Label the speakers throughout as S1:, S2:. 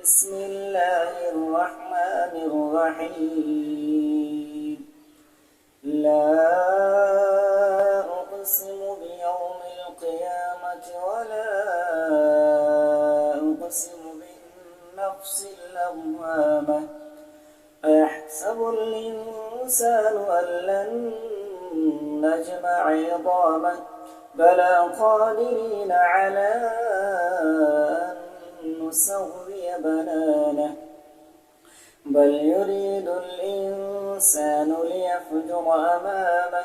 S1: بسم الله الرحمن الرحيم لا أقسم بيوم القيامة ولا أقسم بالنفس اللوامة أيحسب الإنسان أن لن نجمع عظامه بلى قادرين على أن نسوي بنانه بل يريد الإنسان ليفجر أمامه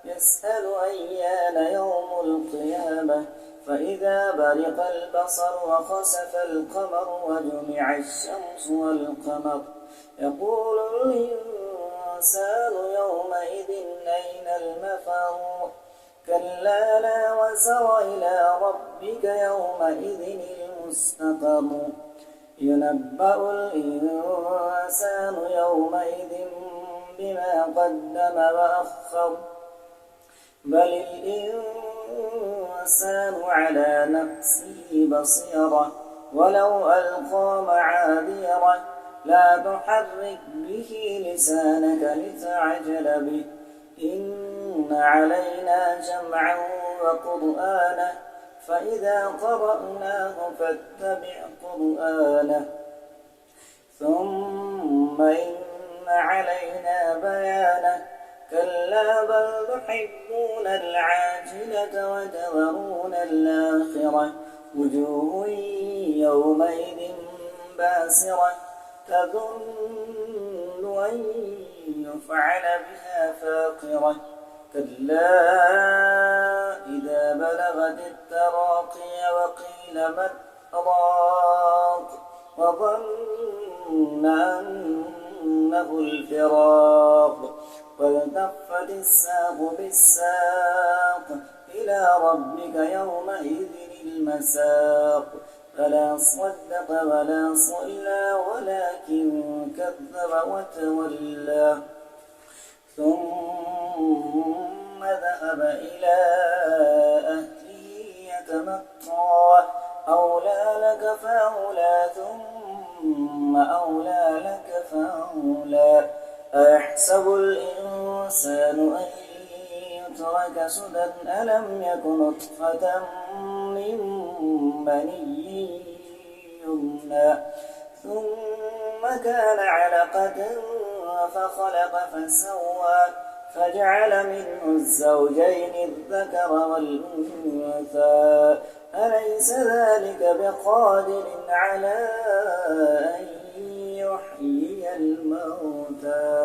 S1: يسأل أيان يوم القيامة فإذا برق البصر وخسف القمر وجمع الشمس والقمر يقول الإنسان يومئذ أين المفر كلا لا وزر إلى ربك يومئذ المستقر ينبأ الإنسان يومئذ بما قدم وأخر بل الإنسان على نفسه بصيرة ولو ألقى معاذيره لا تحرك به لسانك لتعجل به إن علينا جمعه وقرآنه فإذا قرأناه فاتبع قرآنه ثم إن علينا بيانه كلا بل تحبون العاجلة وتذرون الآخرة وجوه يومئذ باسرة تظن أن يفعل بها فاقرة كلا إذا بلغت التراقي وقيل من راق وظن أنه الفراق والتفت الساق بالساق إلى ربك يومئذ المساق فلا صدق ولا صلى ولكن كذب وتولى ثم ذهب إلى أهله يتمطى أولى لك فأولى ثم أولى لك فأولى أيحسب الإنسان أن يترك سدى ألم يك نطفة من مني يمنى ثم كان علقة فخلق فسوى فجعل منه الزوجين الذكر والأنثى أليس ذلك بقادر على أن يحيي الموتى